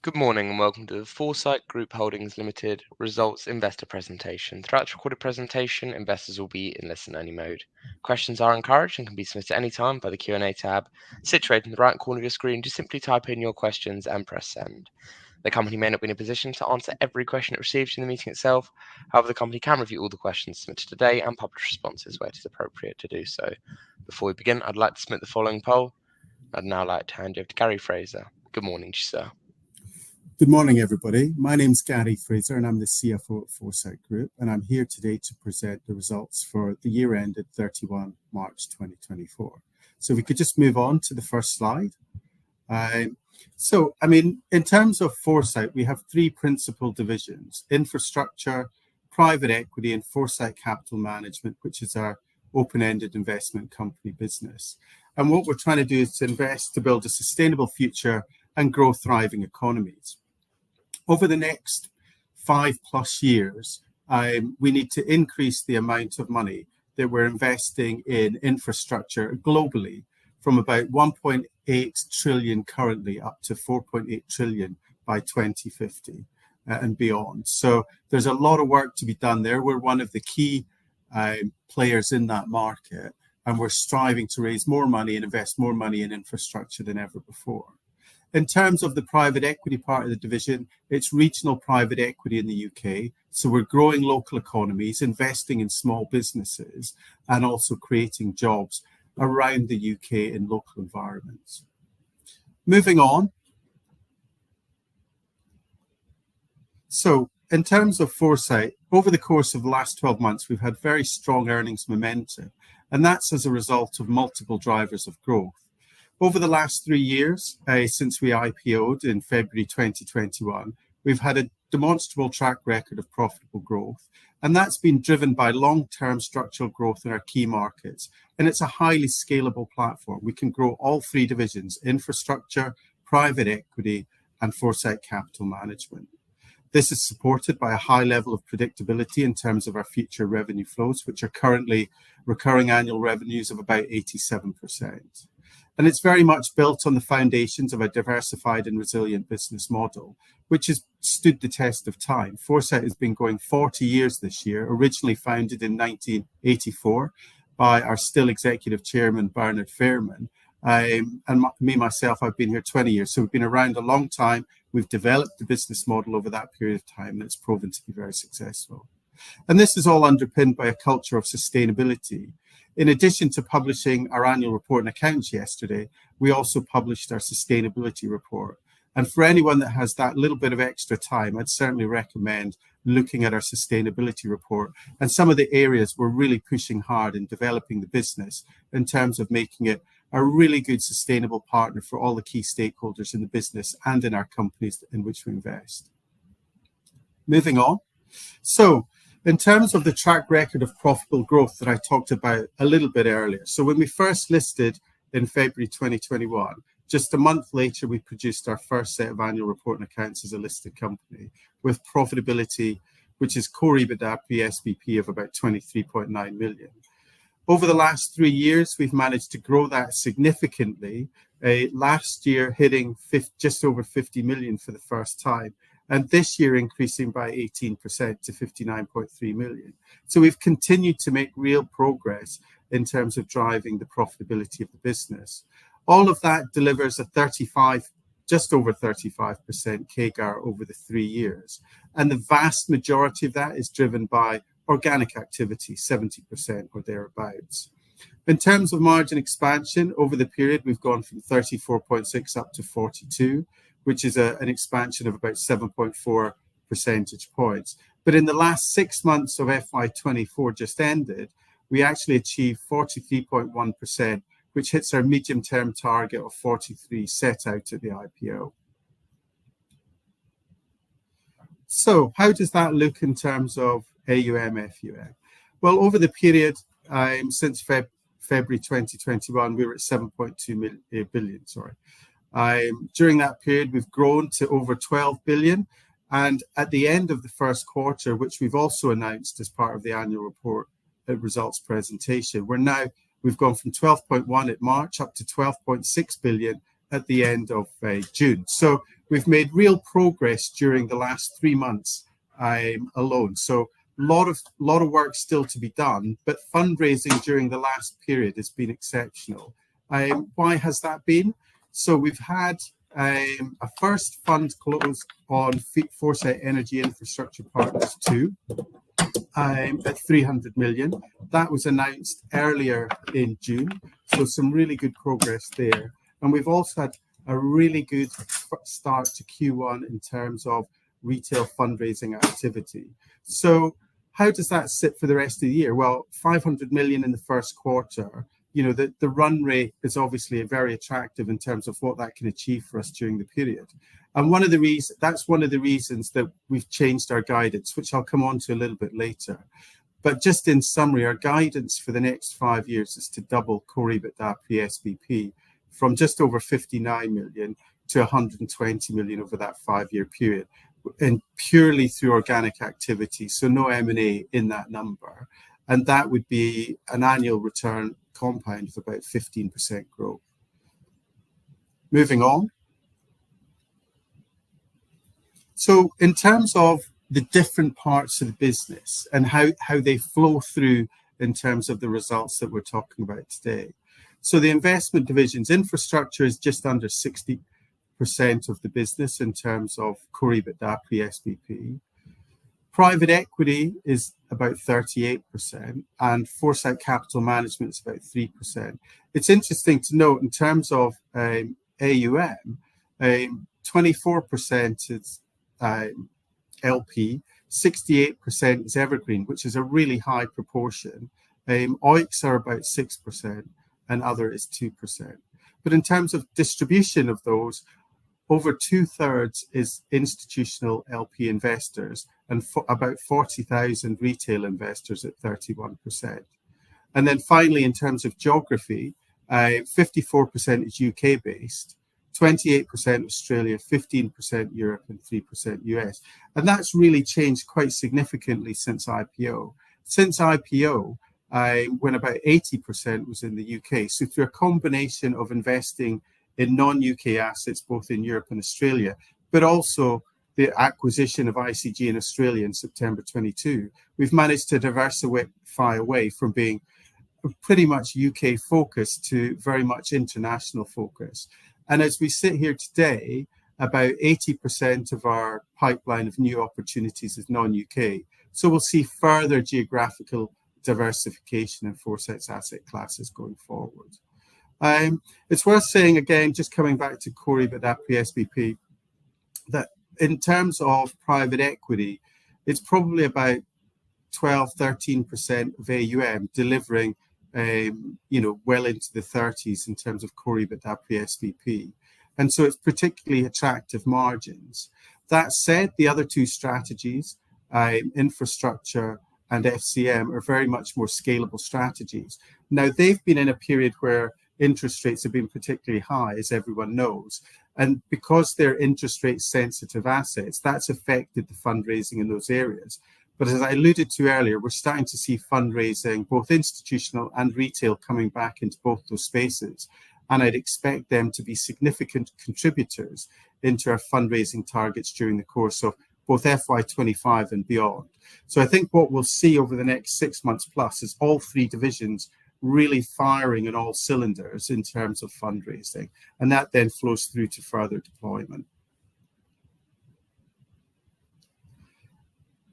Good morning and welcome to the FORESIGHT Group Holdings Limited Results Investor Presentation. Throughout the recorded presentation, investors will be in listen-only mode. Questions are encouraged and can be submitted at any time by the Q&A tab situated in the right corner of your screen. Just simply type in your questions and press send. The company may not be in a position to answer every question it receives in the meeting itself. However, the company can review all the questions submitted today and publish responses where it is appropriate to do so. Before we begin, I'd like to submit the following poll. I'd now like to hand you over to Gary Fraser. Good morning to you, sir. Good morning, everybody. My name's Gary Fraser and I'm the CFO at FORESIGHT Group, and I'm here today to present the results for the year ended 31 March 2024. So if we could just move on to the first slide. In terms of FORESIGHT, we have three principal divisions: infrastructure, private equity, and FORESIGHT Capital Management, which is our open-ended investment company business. And what we're trying to do is to invest to build a sustainable future and grow thriving economies. Over the next 5+ years, we need to increase the amount of money that we're investing in infrastructure globally from about 1.8 trillion currently up to 4.8 trillion by 2050 and beyond. So there's a lot of work to be done there. We're one of the key players in that market, and we're striving to raise more money and invest more money in infrastructure than ever before. In terms of the private equity part of the division, it's regional private equity in the UK. So we're growing local economies, investing in small businesses, and also creating jobs around the UK in local environments. Moving on. So in terms of FORESIGHT, over the course of the last 12 months, we've had very strong earnings momentum, and that's as a result of multiple drivers of growth. Over the last 3 years, since we IPO'd in February 2021, we've had a demonstrable track record of profitable growth, and that's been driven by long-term structural growth in our key markets. And it's a highly scalable platform. We can grow all three divisions: infrastructure, private equity, and FORESIGHT Capital Management. This is supported by a high level of predictability in terms of our future revenue flows, which are currently recurring annual revenues of about 87%. And it's very much built on the foundations of a diversified and resilient business model, which has stood the test of time. FORESIGHT has been going 40 years this year, originally founded in 1984 by our still executive chairman, Bernard Fairman. Myself, I've been here 20 years. So we've been around a long time. We've developed the business model over that period of time, and it's proven to be very successful. And this is all underpinned by a culture of sustainability. In addition to publishing our annual report and accounts yesterday, we also published our sustainability report. And for anyone that has that little bit of extra time, I'd certainly recommend looking at our sustainability report and some of the areas we're really pushing hard in developing the business in terms of making it a really good sustainable partner for all the key stakeholders in the business and in our companies in which we invest. Moving on. So, in terms of the track record of profitable growth that I talked about a little bit earlier. So when we first listed in February 2021, just a month later, we produced our first set of annual report and accounts as a listed company with profitability, which is core EBITDA pre-SBP of about 23.9 million. Over the last 3 years, we've managed to grow that significantly. Last year, hitting just over 50 million for the first time. And this year increasing by 18% to 59.3 million. So we've continued to make real progress in terms of driving the profitability of the business. All of that delivers just over 35% CAGR over the 3 years. And the vast majority of that is driven by organic activity, 70% or thereabouts. In terms of margin expansion, over the period, we've gone from 34.6 up to 42, which is an expansion of about 7.4 percentage points. But in the last 6 months of FY24 just ended, we actually achieved 43.1%, which hits our medium-term target of 43 set out at the IPO. So how does that look in terms of AUM, FUM? Well, over the period since February 2021, we were at 7.2 billion. During that period, we've grown to over 12 billion. And at the end of the first quarter, which we've also announced as part of the annual report results presentation, we've gone from 12.1 at March up to 12.6 billion at the end of June. So we've made real progress during the last 3 months alone. So lot of work still to be done, but fundraising during the last period has been exceptional. Why has that been? So we've had a first fund close on Foresight Energy Infrastructure Partners 2 at 300 million. That was announced earlier in June, so some really good progress there. And we've also had a really good start to Q1 in terms of retail fundraising activity. So how does that sit for the rest of the year? Well, 500 million in the first quarter. You know, the run rate is obviously very attractive in terms of what that can achieve for us during the period. And that's one of the reasons that we've changed our guidance, which I'll come on to a little bit later. But just in summary, our guidance for the next 5 years is to double core EBITDA pre-SBP from just over 59 million to 120 million over that 5-year period, and purely through organic activity, so no M&A in that number. And that would be an annual return compound of about 15% growth. Moving on. So in terms of the different parts of the business and how they flow through in terms of the results that we're talking about today. So the investment division's infrastructure is just under 60% of the business in terms of core EBITDA pre-SBP. Private equity is about 38%, and Foresight Capital Management is about 3%. It's interesting to note in terms of AUM, 24% is LP, 68% is evergreen, which is a really high proportion. OICs are about 6%, and other is 2%. But in terms of distribution of those, over 2/3 is institutional LP investors and about 40,000 retail investors at 31%. And then finally, in terms of geography, 54% is UK based, 28% Australia, 15% Europe, and 3% US. And that's really changed quite significantly since IPO. Since IPO, when about 80% was in the UK. So through a combination of investing in non-UK assets, both in Europe and Australia, but also the acquisition of ICG in Australia in September 22, we've managed to diversify away from being pretty much UK focused to very much international focus. And as we sit here today, about 80% of our pipeline of new opportunities is non-UK. So we'll see further geographical diversification in Foresight's asset classes going forward. It's worth saying again, just coming back to core EBITDA pre-SBP, that in terms of private equity, it's probably about 12-13% of AUM delivering, well into the 30s in terms of core EBITDA pre-SBP. And so it's particularly attractive margins. That said, the other two strategies, infrastructure and FCM, are very much more scalable strategies. Now, they've been in a period where interest rates have been particularly high, as everyone knows. And because they're interest rate sensitive assets, that's affected the fundraising in those areas. But as I alluded to earlier, we're starting to see fundraising, both institutional and retail, coming back into both those spaces. And I'd expect them to be significant contributors into our fundraising targets during the course of both FY25 and beyond. So I think what we'll see over the next 6 months plus is all three divisions really firing on all cylinders in terms of fundraising. And that then flows through to further deployment.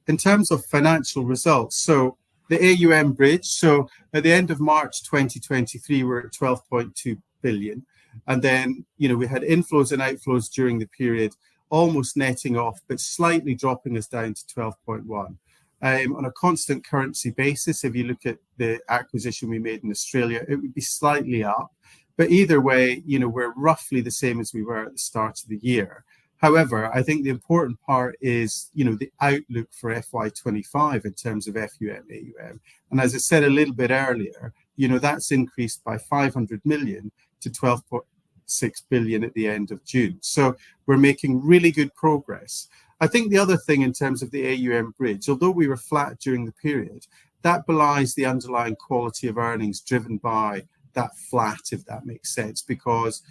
In terms of financial results, so the AUM bridge, so at the end of March 2023, we're at 12.2 billion. And then, we had inflows and outflows during the period, almost netting off, but slightly dropping us down to 12.1. On a constant currency basis, if you look at the acquisition we made in Australia, it would be slightly up. But either way, we're roughly the same as we were at the start of the year. However, I think the important part is, the outlook for FY25 in terms of FUM, AUM. And as I said a little bit earlier, that's increased by 500 million to 12.6 billion at the end of June. So we're making really good progress. I think the other thing in terms of the AUM bridge, although we were flat during the period, that belies the underlying quality of earnings driven by that flat, if that makes sense, because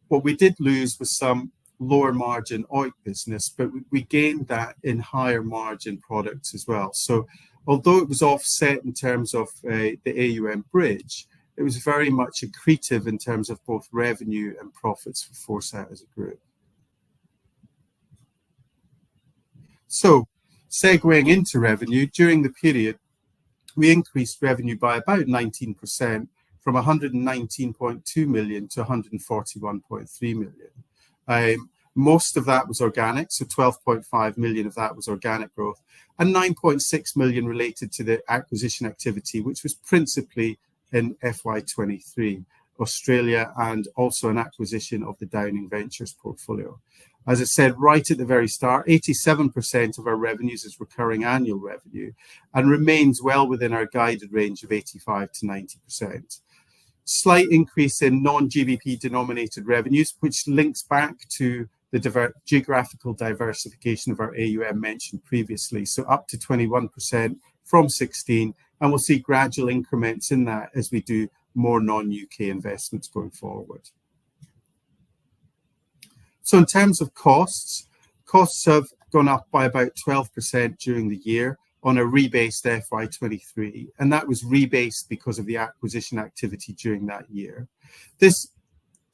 what we did lose was some lower margin oil business, but we gained that in higher margin products as well. So although it was offset in terms of the AUM bridge, it was very much accretive in terms of both revenue and profits for Foresight as a group. So segueing into revenue, during the period, we increased revenue by about 19% from 119.2 million to 141.3 million. Most of that was organic, so 12.5 million of that was organic growth, and 9.6 million related to the acquisition activity, which was principally in FY23, Australia, and also an acquisition of the Downing Ventures portfolio. As I said right at the very start, 87% of our revenues is recurring annual revenue and remains well within our guided range of 85 to 90%. Slight increase in non-GBP denominated revenues, which links back to the geographical diversification of our AUM mentioned previously. So up to 21% from 16, and we'll see gradual increments in that as we do more non-UK investments going forward. So in terms of costs have gone up by about 12% during the year on a rebased FY23, and that was rebased because of the acquisition activity during that year. This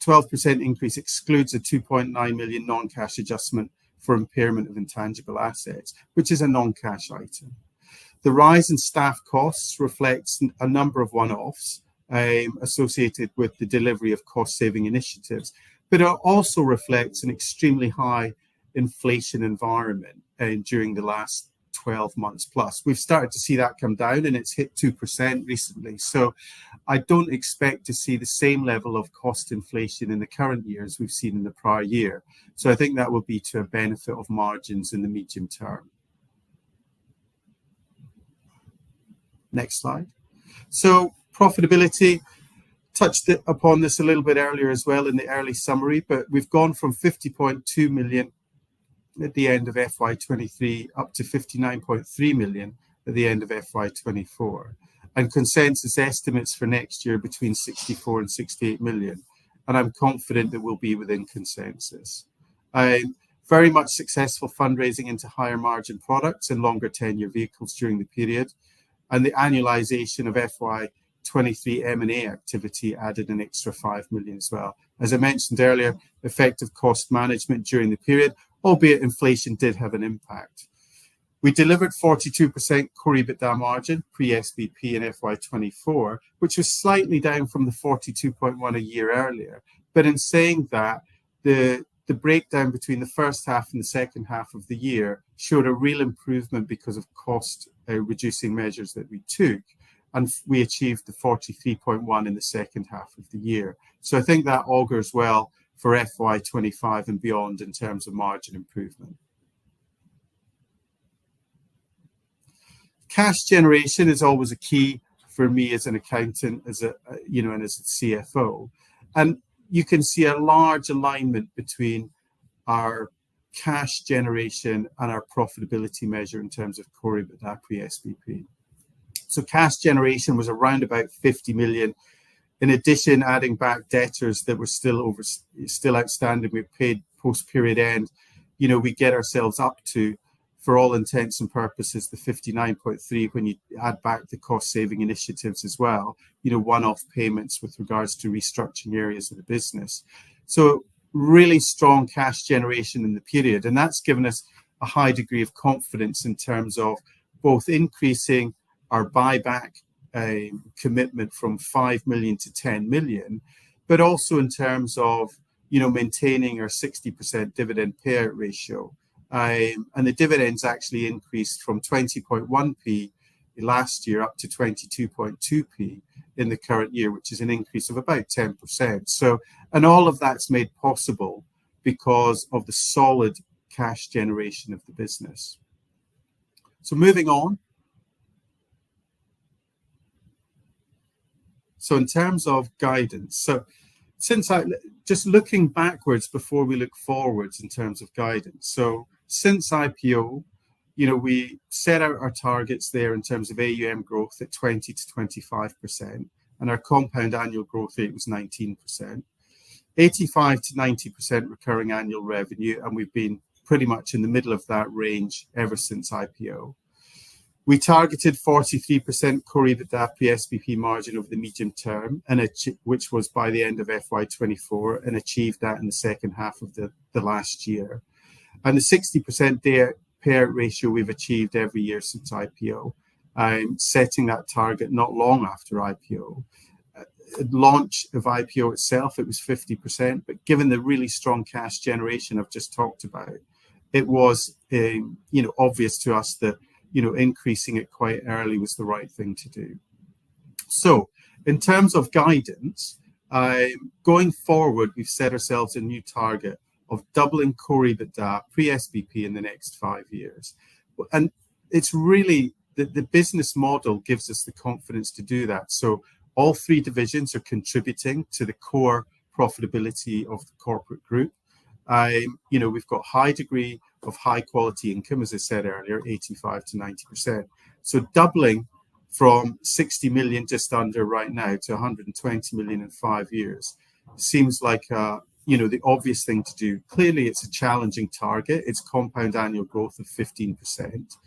12% increase excludes a 2.9 million non-cash adjustment for impairment of intangible assets, which is a non-cash item. The rise in staff costs reflects a number of one-offs associated with the delivery of cost-saving initiatives, but it also reflects an extremely high inflation environment during the last 12 months plus. We've started to see that come down, and it's hit 2% recently. So I don't expect to see the same level of cost inflation in the current year as we've seen in the prior year. So I think that will be to a benefit of margins in the medium term. Next slide. So profitability, touched upon this a little bit earlier as well in the early summary, but we've gone from 50.2 million at the end of FY23 up to 59.3 million at the end of FY24. And consensus estimates for next year between 64 and 68 million. And I'm confident that we'll be within consensus. Very much successful fundraising into higher margin products and longer tenure vehicles during the period. And the annualization of FY23 M&A activity added an extra 5 million as well. As I mentioned earlier, effective cost management during the period, albeit inflation did have an impact. We delivered 42% core EBITDA margin pre-SBP in FY24, which was slightly down from the 42.1 a year earlier. But in saying that, the breakdown between the first half and the second half of the year showed a real improvement because of cost reducing measures that we took. And we achieved the 43.1 in the second half of the year. So I think that augurs well for FY25 and beyond in terms of margin improvement. Cash generation is always a key for me as an accountant, and as a CFO. And you can see a large alignment between our cash generation and our profitability measure in terms of core EBITDA pre-SBP. So cash generation was around about 50 million. In addition, adding back debtors that were still outstanding, we paid post-period end, we get ourselves up to, for all intents and purposes, the 59.3 when you add back the cost-saving initiatives as well, one-off payments with regards to restructuring areas of the business. So really strong cash generation in the period, and that's given us a high degree of confidence in terms of both increasing our buyback commitment from 5 million to 10 million, but also in terms of, maintaining our 60% dividend payout ratio. And the dividends actually increased from 20.1p last year up to 22.2p in the current year, which is an increase of about 10%. So, and all of that's made possible because of the solid cash generation of the business. So moving on. So in terms of guidance, just looking backwards before we look forwards in terms of guidance. So since IPO, we set out our targets there in terms of AUM growth at 20 to 25%, and our compound annual growth rate was 19%. 85 to 90% recurring annual revenue, and we've been pretty much in the middle of that range ever since IPO. We targeted 43% core EBITDA pre-SBP margin over the medium term, which was by the end of FY24, and achieved that in the second half of the last year. And the 60% payout ratio we've achieved every year since IPO, setting that target not long after IPO. At launch of IPO itself, it was 50%, but given the really strong cash generation I've just talked about, it was obvious to us that increasing it quite early was the right thing to do. So in terms of guidance, going forward, we've set ourselves a new target of doubling core EBITDA pre-SBP in the next 5 years. And it's really, the business model gives us the confidence to do that. So all 3 divisions are contributing to the core profitability of the corporate group. We've got high degree of high quality income, as I said earlier, 85 to 90%. So doubling from 60 million just under right now to 120 million in 5 years seems like the obvious thing to do. Clearly, it's a challenging target. It's compound annual growth of 15%.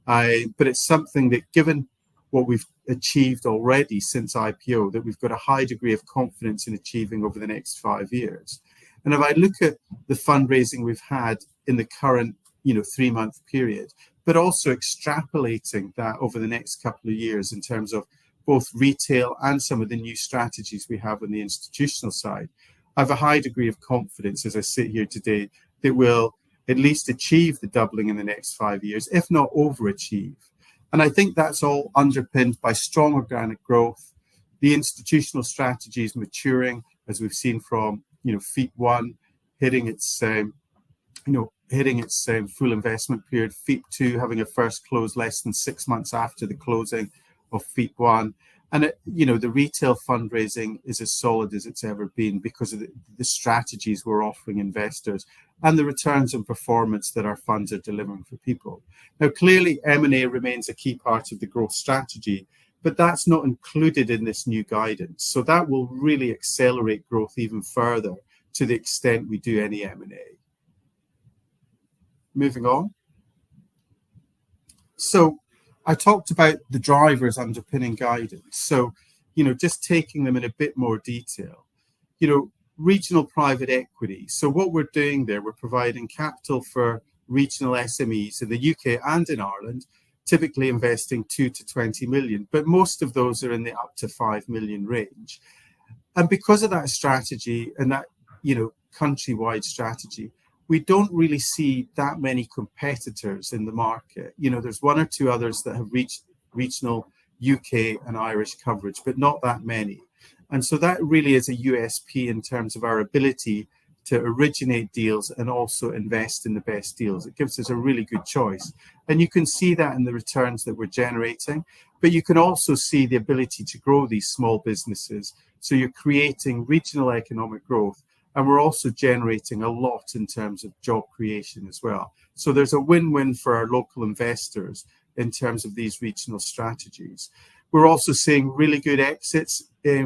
But it's something that, given what we've achieved already since IPO, that we've got a high degree of confidence in achieving over the next 5 years. And if I look at the fundraising we've had in the current 3-month period, but also extrapolating that over the next couple of years in terms of both retail and some of the new strategies we have on the institutional side, I have a high degree of confidence as I sit here today that we'll at least achieve the doubling in the next 5 years, if not overachieve. And I think that's all underpinned by strong organic growth. The institutional strategy is maturing, as we've seen from FEIP 1 hitting its full investment period, FEIP 2 having a first close less than 6 months after the closing of FEIP 1. And the retail fundraising is as solid as it's ever been because of the strategies we're offering investors and the returns and performance that our funds are delivering for people. Now, clearly, M&A remains a key part of the growth strategy, but that's not included in this new guidance. So that will really accelerate growth even further to the extent we do any M&A. Moving on. So I talked about the drivers underpinning guidance. So, just taking them in a bit more detail. Regional private equity. So what we're doing there, we're providing capital for regional SMEs in the UK and in Ireland, typically investing 2 to 20 million, but most of those are in the up to 5 million range. And because of that strategy and that, countrywide strategy, we don't really see that many competitors in the market. There's 1 or 2 others that have reached regional UK and Irish coverage, but not that many. And so that really is a USP in terms of our ability to originate deals and also invest in the best deals. It gives us a really good choice. And you can see that in the returns that we're generating, but you can also see the ability to grow these small businesses. So you're creating regional economic growth, and we're also generating a lot in terms of job creation as well. So there's a win-win for our local investors in terms of these regional strategies. We're also seeing really good exits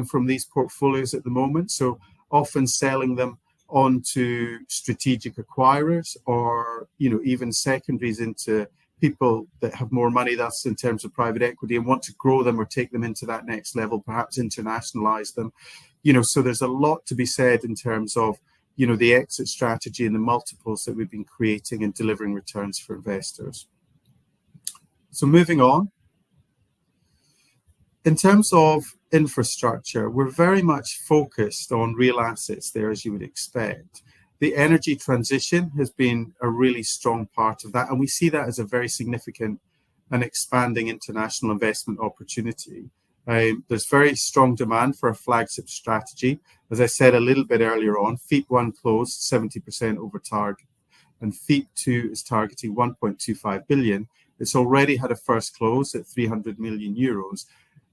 from these portfolios at the moment. So often selling them onto strategic acquirers or, even secondaries into people that have more money, that's in terms of private equity, and want to grow them or take them into that next level, perhaps internationalize them. So there's a lot to be said in terms of, the exit strategy and the multiples that we've been creating and delivering returns for investors. So moving on. In terms of infrastructure, we're very much focused on real assets there, as you would expect. The energy transition has been a really strong part of that, and we see that as a very significant and expanding international investment opportunity. There's very strong demand for a flagship strategy. As I said a little bit earlier on, FEIP 1 closed 70% over target, and FEIP 2 is targeting 1.25 billion. It's already had a first close at 300 million euros.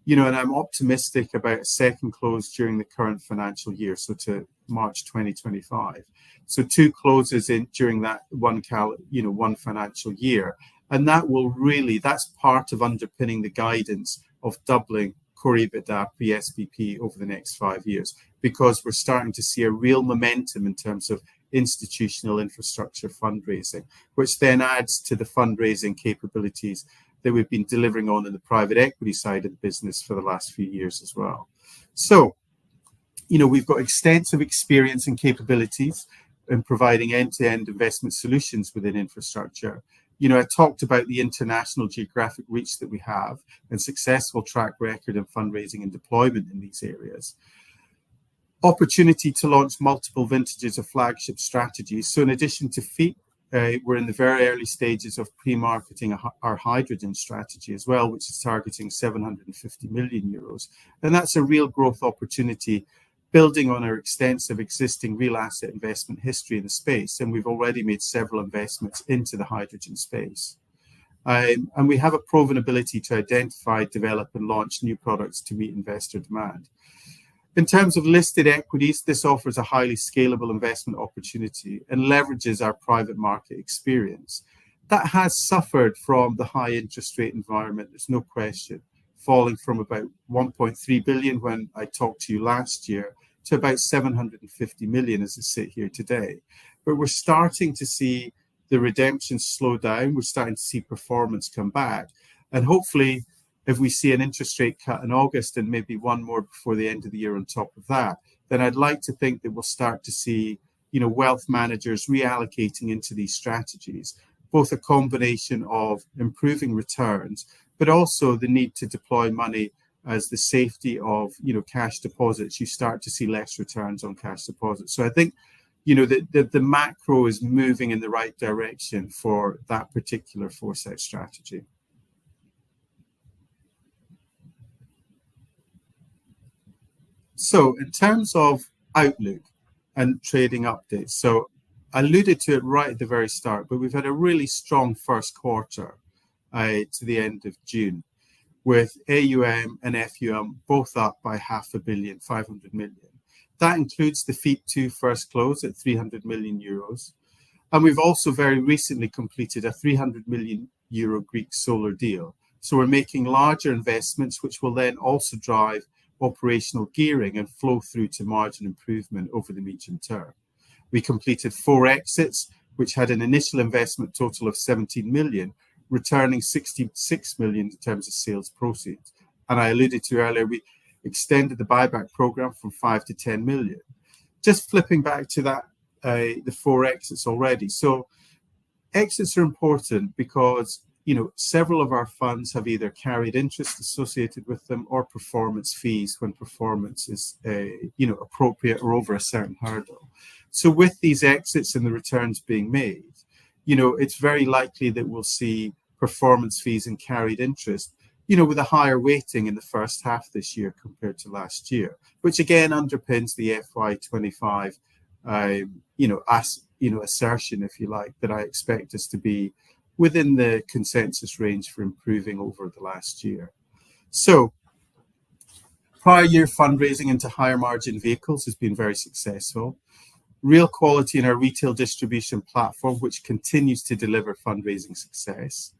And I'm optimistic about a second close during the current financial year, so to March 2025. So 2 closes during that one financial year. And that will really, that's part of underpinning the guidance of doubling core EBITDA pre-SBP over the next 5 years, because we're starting to see a real momentum in terms of institutional infrastructure fundraising, which then adds to the fundraising capabilities that we've been delivering on in the private equity side of the business for the last few years as well. So, we've got extensive experience and capabilities in providing end-to-end investment solutions within infrastructure. I talked about the international geographic reach that we have and successful track record in fundraising and deployment in these areas. Opportunity to launch multiple vintages of flagship strategies. So in addition to FEEP, we're in the very early stages of pre-marketing our hydrogen strategy as well, which is targeting 750 million euros. And that's a real growth opportunity, building on our extensive existing real asset investment history in the space. And we've already made several investments into the hydrogen space. And we have a proven ability to identify, develop, and launch new products to meet investor demand. In terms of listed equities, this offers a highly scalable investment opportunity and leverages our private market experience. That has suffered from the high interest rate environment, there's no question, falling from about 1.3 billion when I talked to you last year to about 750 million as I sit here today. But we're starting to see the redemptions slow down. We're starting to see performance come back. And hopefully, if we see an interest rate cut in August and maybe one more before the end of the year on top of that, then I'd like to think that we'll start to see, wealth managers reallocating into these strategies, both a combination of improving returns, but also the need to deploy money as the safety of, cash deposits. You start to see less returns on cash deposits. So I think, the macro is moving in the right direction for that particular foresight strategy. So in terms of outlook and trading updates, so I alluded to it right at the very start, but we've had a really strong first quarter to the end of June, with AUM and FUM both up by 500 million, 500 million. That includes the FEEP2 first close at 300 million euros. And we've also very recently completed a 300 million euro Greek solar deal. So we're making larger investments, which will then also drive operational gearing and flow through to margin improvement over the medium term. We completed 4 exits, which had an initial investment total of 17 million, returning 66 million in terms of sales proceeds. And I alluded to earlier, we extended the buyback program from 5 to 10 million. Just flipping back to that, the 4 exits already. So exits are important because several of our funds have either carried interest associated with them or performance fees when performance is, appropriate or over a certain hurdle. So with these exits and the returns being made, it's very likely that we'll see performance fees and carried interest, with a higher weighting in the first half this year compared to last year, which again underpins the FY25, assertion, if you like, that I expect us to be within the consensus range for improving over the last year. So prior year fundraising into higher margin vehicles has been very successful. Real quality in our retail distribution platform, which continues to deliver fundraising success.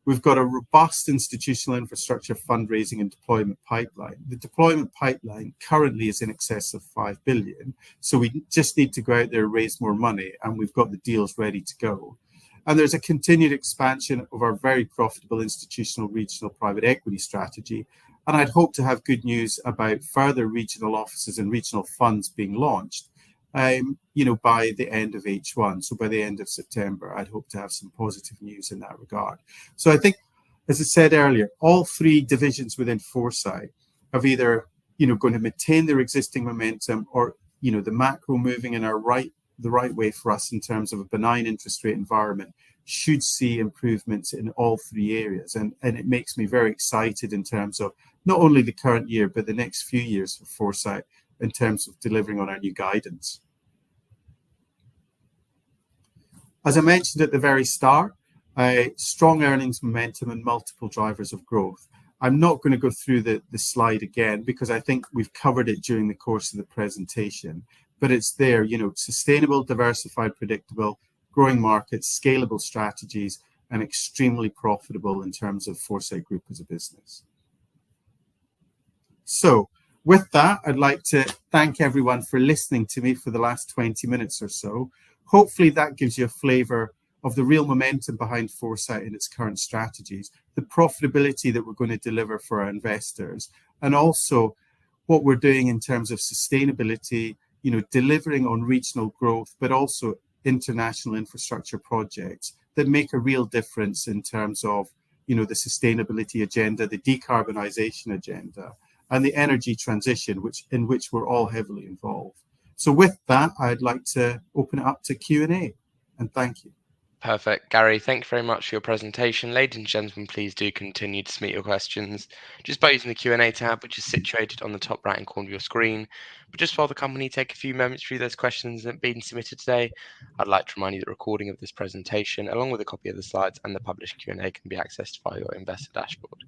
We've got a robust institutional infrastructure fundraising and deployment pipeline. The deployment pipeline currently is in excess of 5 billion. So we just need to go out there and raise more money, and we've got the deals ready to go. And there's a continued expansion of our very profitable institutional regional private equity strategy. And I'd hope to have good news about further regional offices and regional funds being launched, by the end of H1. So by the end of September, I'd hope to have some positive news in that regard. So I think, as I said earlier, all 3 divisions within Foresight have either, going to maintain their existing momentum or, the macro moving in the right way for us in terms of a benign interest rate environment should see improvements in all 3 areas. And it makes me very excited in terms of not only the current year, but the next few years for Foresight in terms of delivering on our new guidance. As I mentioned at the very start, strong earnings momentum and multiple drivers of growth. I'm not going to go through the slide again because I think we've covered it during the course of the presentation. But it's there, sustainable, diversified, predictable, growing markets, scalable strategies, and extremely profitable in terms of Foresight Group as a business. So with that, I'd like to thank everyone for listening to me for the last 20 minutes or so. Hopefully that gives you a flavour of the real momentum behind Foresight and its current strategies, the profitability that we're going to deliver for our investors, and also what we're doing in terms of sustainability, delivering on regional growth, but also international infrastructure projects that make a real difference in terms of, the sustainability agenda, the decarbonisation agenda, and the energy transition, in which we're all heavily involved. So with that, I'd like to open it up to Q&A, and thank you. Perfect. Gary, thank you very much for your presentation. Ladies and gentlemen, please do continue to submit your questions just by using the Q&A tab, which is situated on the top right-hand corner of your screen. But just while the company take a few moments to read those questions that have been submitted today, I'd like to remind you that the recording of this presentation, along with a copy of the slides and the published Q&A, can be accessed via your investor dashboard.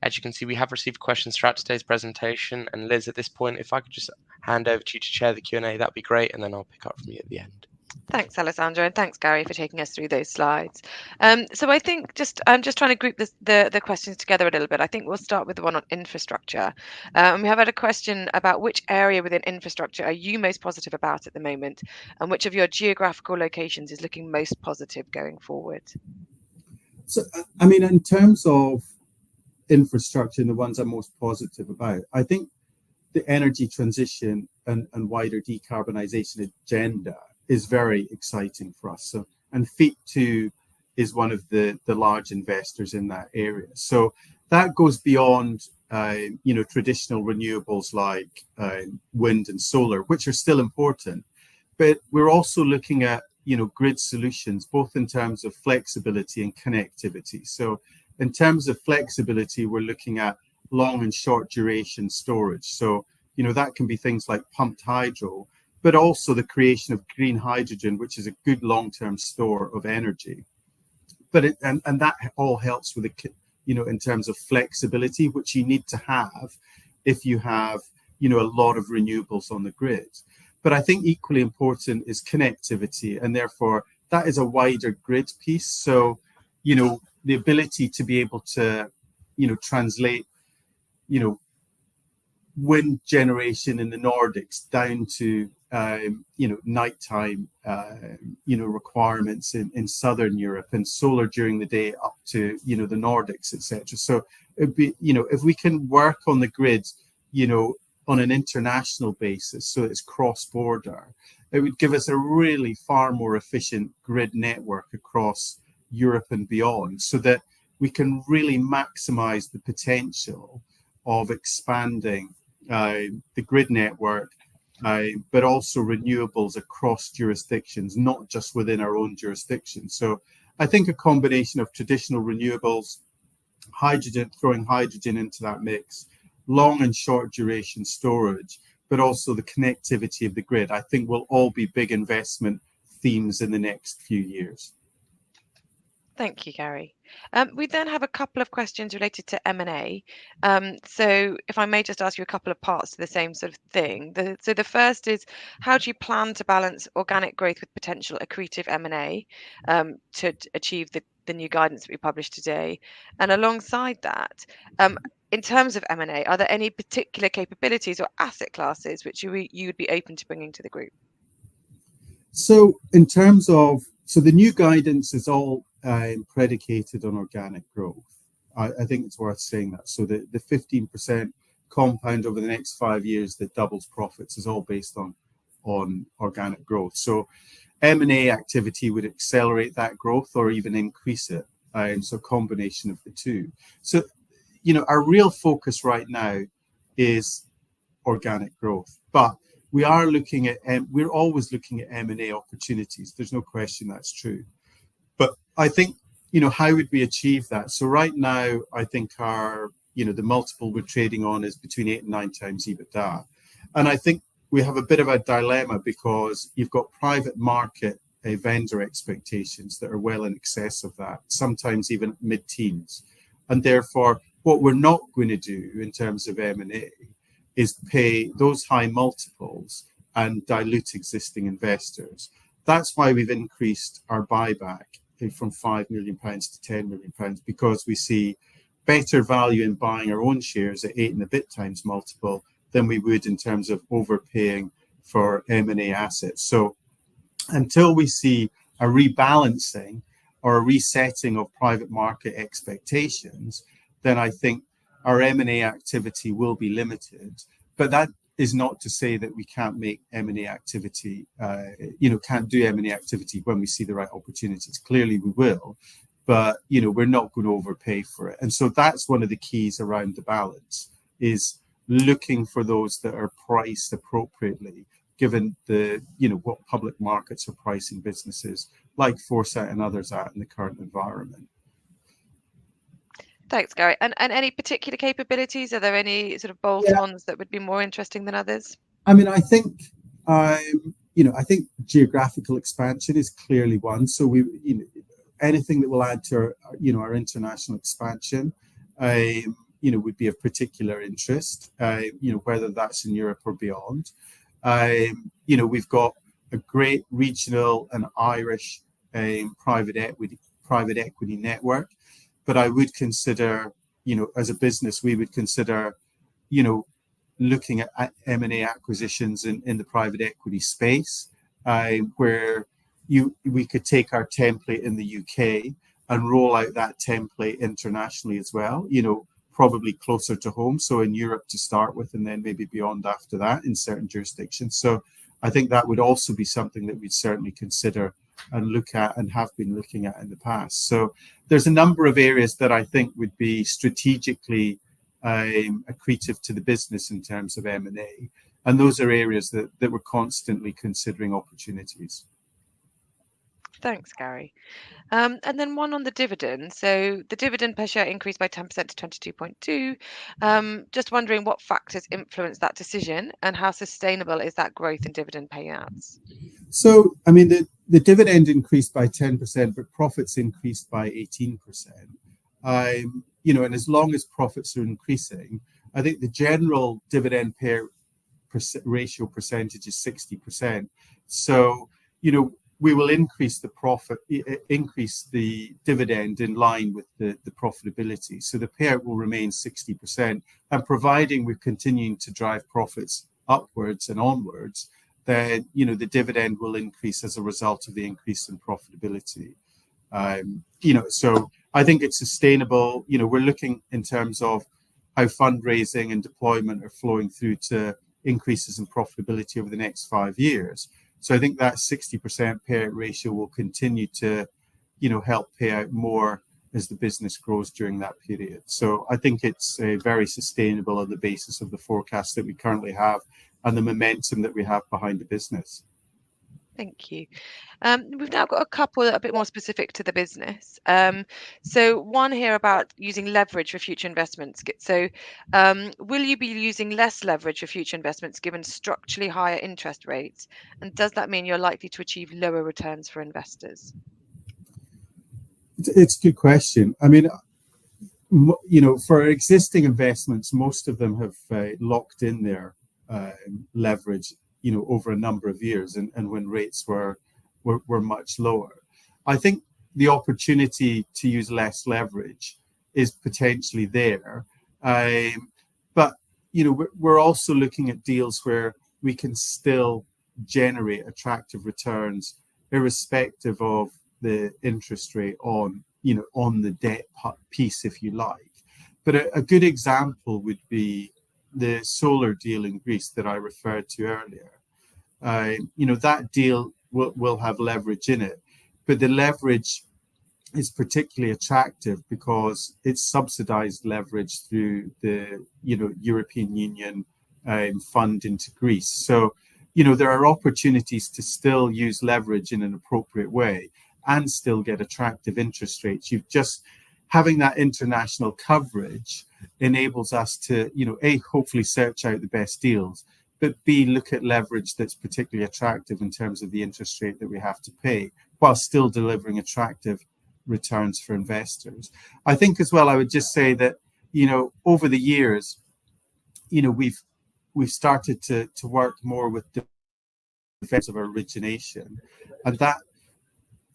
As you can see, we have received questions throughout today's presentation. And Liz, at this point, if I could just hand over to you to chair the Q&A, that'd be great. And then I'll pick up from you at the end. Thanks, Alessandra, and thanks, Gary, for taking us through those slides. So I think I'm just trying to group the questions together a little bit. I think we'll start with the one on infrastructure. And we have had a question about which area within infrastructure are you most positive about at the moment, and which of your geographical locations is looking most positive going forward? So, I mean, in terms of infrastructure and the ones I'm most positive about, I think the energy transition and wider decarbonisation agenda is very exciting for us. So, and FEEP2 is one of the large investors in that area. So that goes beyond, traditional renewables like wind and solar, which are still important. But we're also looking at, grid solutions, both in terms of flexibility and connectivity. So in terms of flexibility, we're looking at long and short duration storage. So, that can be things like pumped hydro, but also the creation of green hydrogen, which is a good long-term store of energy. But and that all helps with in terms of flexibility, which you need to have if you have, a lot of renewables on the grid. But I think equally important is connectivity, and therefore that is a wider grid piece. So, the ability to be able to, translate, wind generation in the Nordics down to nighttime requirements in southern Europe, and solar during the day up to the Nordics, etc. So it'd be if we can work on the grid on an international basis, so it's cross-border, it would give us a really far more efficient grid network across Europe and beyond, so that we can really maximize the potential of expanding the grid network, but also renewables across jurisdictions, not just within our own jurisdiction. So I think a combination of traditional renewables, hydrogen, throwing hydrogen into that mix, long and short duration storage, but also the connectivity of the grid, I think will all be big investment themes in the next few years. Thank you, Gary. We then have a couple of questions related to M&A. So if I may just ask you a couple of parts to the same sort of thing. So the first is, how do you plan to balance organic growth with potential accretive M&A to achieve the new guidance that we published today? And alongside that, in terms of M&A, are there any particular capabilities or asset classes which you would be open to bringing to the group? So in terms of, the new guidance is all predicated on organic growth. I think it's worth saying that. So the 15% compound over the next 5 years that doubles profits is all based on organic growth. So M&A activity would accelerate that growth or even increase it. So a combination of the two. So, our real focus right now is organic growth, but we are looking at, we're always looking at M&A opportunities. There's no question that's true. But I think, how would we achieve that? So right now, I think our, the multiple we're trading on is between 8 and 9 times EBITDA. And I think we have a bit of a dilemma because you've got private market vendor expectations that are well in excess of that, sometimes even mid-teens. And therefore, what we're not going to do in terms of M&A is pay those high multiples and dilute existing investors. That's why we've increased our buyback from £5 million to £10 million, because we see better value in buying our own shares at 8 and a bit times multiple than we would in terms of overpaying for M&A assets. So until we see a rebalancing or a resetting of private market expectations, then I think our M&A activity will be limited. But that is not to say that we can't make M&A activity, can't do M&A activity when we see the right opportunities. Clearly we will, but, we're not going to overpay for it. And so that's one of the keys around the balance, is looking for those that are priced appropriately, given the, what public markets are pricing businesses like Foresight and others at in the current environment. Thanks, Gary. And any particular capabilities? Are there any sort of bolt-ons that would be more interesting than others? I mean, I think geographical expansion is clearly one. So anything that will add to our international expansion, would be of particular interest. Whether that's in Europe or beyond. We've got a great regional and Irish private equity network, but I would consider, as a business, we would consider, looking at M&A acquisitions in the private equity space, where we could take our template in the UK and roll out that template internationally as well, probably closer to home. So in Europe to start with, and then maybe beyond after that in certain jurisdictions. So I think that would also be something that we'd certainly consider and look at and have been looking at in the past. So there's a number of areas that I think would be strategically accretive to the business in terms of M&A. And those are areas that we're constantly considering opportunities. Thanks, Gary. And then one on the dividend. So the dividend per share increased by 10% to 22.2. Just wondering what factors influence that decision and how sustainable is that growth in dividend payouts? So, I mean, the dividend increased by 10%, but profits increased by 18%. And as long as profits are increasing, I think the general dividend payout ratio percentage is 60%. So, we will increase the dividend in line with the profitability. So the payout will remain 60%. And providing we're continuing to drive profits upwards and onwards, then, the dividend will increase as a result of the increase in profitability. So I think it's sustainable. We're looking in terms of how fundraising and deployment are flowing through to increases in profitability over the next 5 years. So I think that 60% payout ratio will continue to, help pay out more as the business grows during that period. So I think it's very sustainable on the basis of the forecast that we currently have and the momentum that we have behind the business. Thank you. We've now got a couple that are a bit more specific to the business. So one here about using leverage for future investments. So will you be using less leverage for future investments given structurally higher interest rates? And does that mean you're likely to achieve lower returns for investors? It's a good question. I mean, for existing investments, most of them have locked in their leverage, over a number of years, and when rates were much lower. I think the opportunity to use less leverage is potentially there, but we're also looking at deals where we can still generate attractive returns, irrespective of the interest rate on the debt piece, if you like. But a good example would be the solar deal in Greece that I referred to earlier. That deal will have leverage in it, but the leverage is particularly attractive because it's subsidized leverage through the European Union fund into Greece. So there are opportunities to still use leverage in an appropriate way and still get attractive interest rates. Having that international coverage enables us to, A, hopefully search out the best deals, but B, look at leverage that's particularly attractive in terms of the interest rate that we have to pay, while still delivering attractive returns for investors. I think as well, I would just say that, over the years, we've started to work more with the defense of origination, and that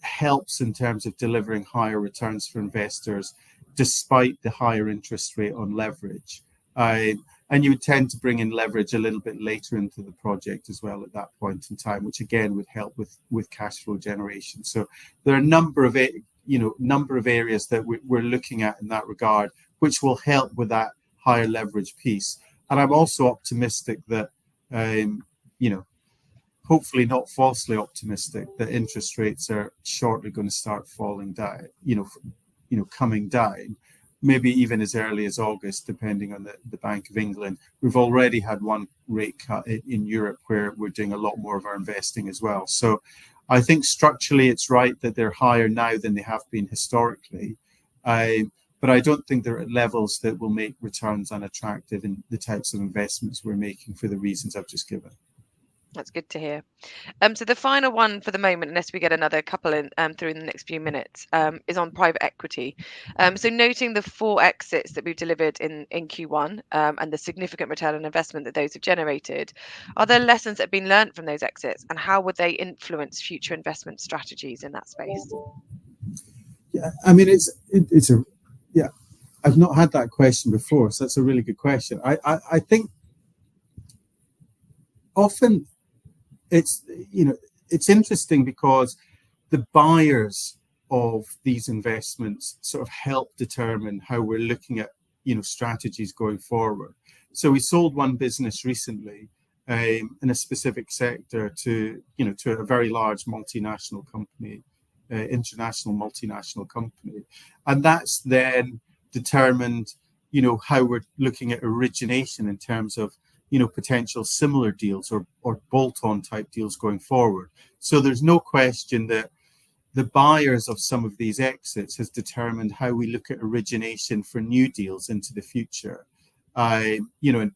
helps in terms of delivering higher returns for investors despite the higher interest rate on leverage. And you would tend to bring in leverage a little bit later into the project as well at that point in time, which again would help with cash flow generation. So there are a number of areas that we're looking at in that regard, which will help with that higher leverage piece. And I'm also optimistic that, hopefully not falsely optimistic, that interest rates are shortly going to start falling down, coming down, maybe even as early as August, depending on the Bank of England. We've already had one rate cut in Europe where we're doing a lot more of our investing as well. So I think structurally it's right that they're higher now than they have been historically. But I don't think they're at levels that will make returns unattractive in the types of investments we're making for the reasons I've just given. That's good to hear. So the final one for the moment, unless we get another couple in through in the next few minutes, is on private equity. So noting the 4 exits that we've delivered in Q1 and the significant return on investment that those have generated, are there lessons that have been learned from those exits, and how would they influence future investment strategies in that space? Yeah, I mean, I've not had that question before, so that's a really good question. I think often it's interesting because the buyers of these investments sort of help determine how we're looking at strategies going forward. So we sold one business recently in a specific sector to a very large multinational company, international multinational company, and that's then determined how we're looking at origination in terms of potential similar deals or bolt-on type deals going forward. So there's no question that the buyers of some of these exits has determined how we look at origination for new deals into the future, and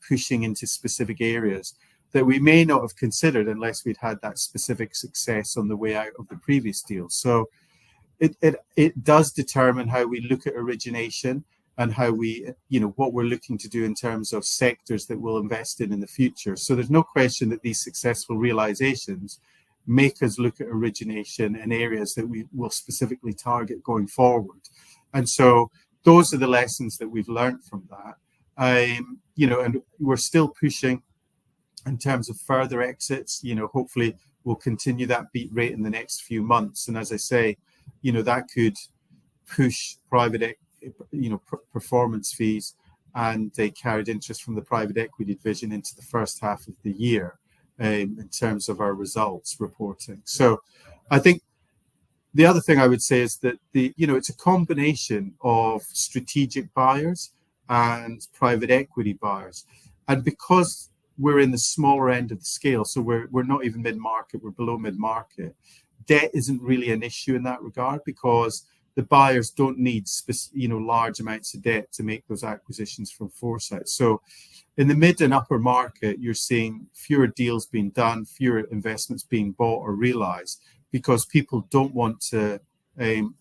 pushing into specific areas that we may not have considered unless we'd had that specific success on the way out of the previous deal. So it does determine how we look at origination and how we, what we're looking to do in terms of sectors that we'll invest in the future. So there's no question that these successful realizations make us look at origination in areas that we will specifically target going forward. And so those are the lessons that we've learned from that. And we're still pushing in terms of further exits. Hopefully we'll continue that beat rate in the next few months. And as I say, that could push private performance fees and they carried interest from the private equity division into the first half of the year in terms of our results reporting. So I think the other thing I would say is that it's a combination of strategic buyers and private equity buyers. And because we're in the smaller end of the scale, so we're not even mid-market, we're below mid-market, debt isn't really an issue in that regard because the buyers don't need large amounts of debt to make those acquisitions from Foresight. So in the mid and upper market, you're seeing fewer deals being done, fewer investments being bought or realized because people don't want to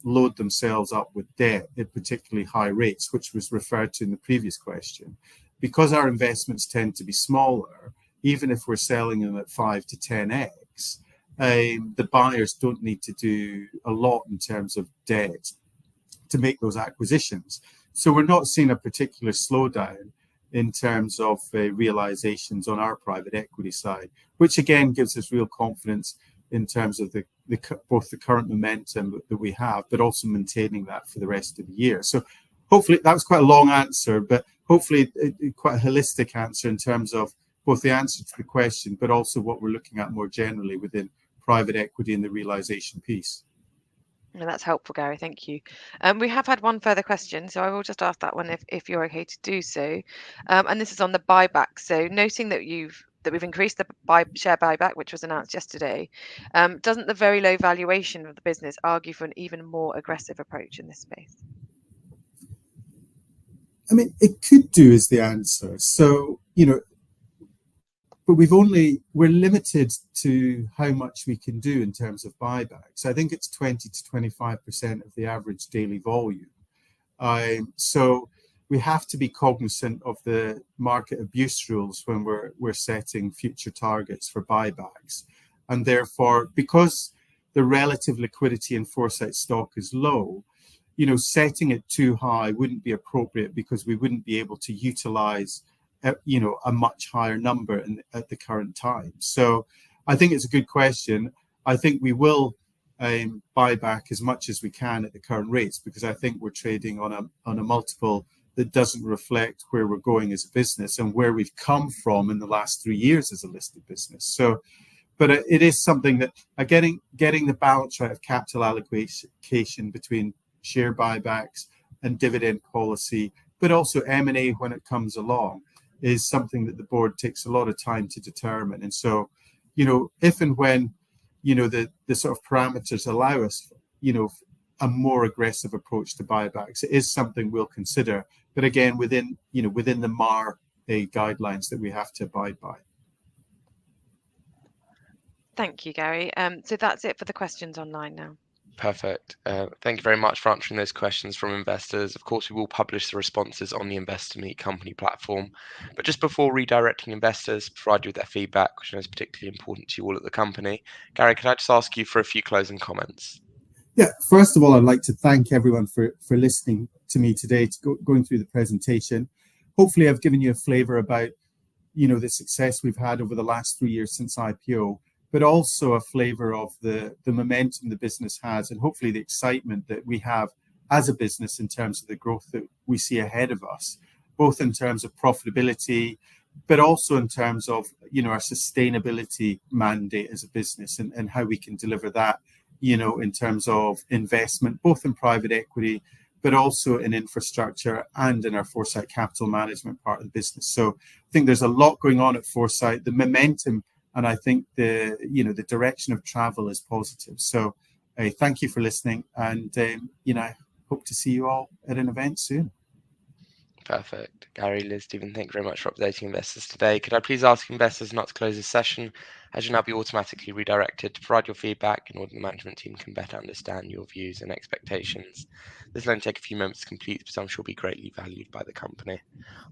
load themselves up with debt at particularly high rates, which was referred to in the previous question. Because our investments tend to be smaller, even if we're selling them at 5 to 10x, the buyers don't need to do a lot in terms of debt to make those acquisitions. So we're not seeing a particular slowdown in terms of realizations on our private equity side, which again gives us real confidence in terms of both the current momentum that we have, but also maintaining that for the rest of the year. So hopefully that was quite a long answer, but hopefully quite a holistic answer in terms of both the answer to the question, but also what we're looking at more generally within private equity and the realization piece. No, that's helpful, Gary. Thank you. We have had one further question, so I will just ask that one if you're okay to do so. And this is on the buyback. So noting that we've increased the share buyback, which was announced yesterday, doesn't the very low valuation of the business argue for an even more aggressive approach in this space? I mean, it could do is the answer. So, but we're limited to how much we can do in terms of buybacks. I think it's 20 to 25% of the average daily volume. So we have to be cognizant of the market abuse rules when we're setting future targets for buybacks. And therefore, because the relative liquidity in Foresight stock is low, setting it too high wouldn't be appropriate because we wouldn't be able to utilize, a much higher number at the current time. So I think it's a good question. I think we will buy back as much as we can at the current rates, because I think we're trading on a multiple that doesn't reflect where we're going as a business and where we've come from in the last 3 years as a listed business. So, but it is something that getting the balance right of capital allocation between share buybacks and dividend policy, but also M&A when it comes along, is something that the board takes a lot of time to determine. And so, if and when, the sort of parameters allow us, a more aggressive approach to buybacks, it is something we'll consider. But again, within the MAR guidelines that we have to abide by. Thank you, Gary. So that's it for the questions online now. Perfect. Thank you very much for answering those questions from investors. Of course, we will publish the responses on the Investor Meet Company platform. But just before redirecting investors, provide you with their feedback, which is particularly important to you all at the company. Gary, could I just ask you for a few closing comments? Yeah, first of all, I'd like to thank everyone for listening to me today, going through the presentation. Hopefully, I've given you a flavour about, the success we've had over the last 3 years since IPO, but also a flavour of the momentum the business has, and hopefully the excitement that we have as a business in terms of the growth that we see ahead of us, both in terms of profitability, but also in terms of, our sustainability mandate as a business, and how we can deliver that, in terms of investment, both in private equity, but also in infrastructure and in our Foresight capital management part of the business. So I think there's a lot going on at Foresight, the momentum, and I think the direction of travel is positive. So thank you for listening, and I hope to see you all at an event soon. Perfect. Gary, Liz, Stephen, thank you very much for updating investors today. Could I please ask investors not to close this session, as you'll now be automatically redirected to provide your feedback in order the management team can better understand your views and expectations. This will only take a few moments to complete, but I'm sure will be greatly valued by the company.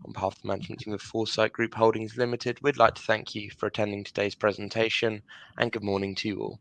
On behalf of the management team of Foresight Group Holdings Limited, we'd like to thank you for attending today's presentation, and good morning to you all.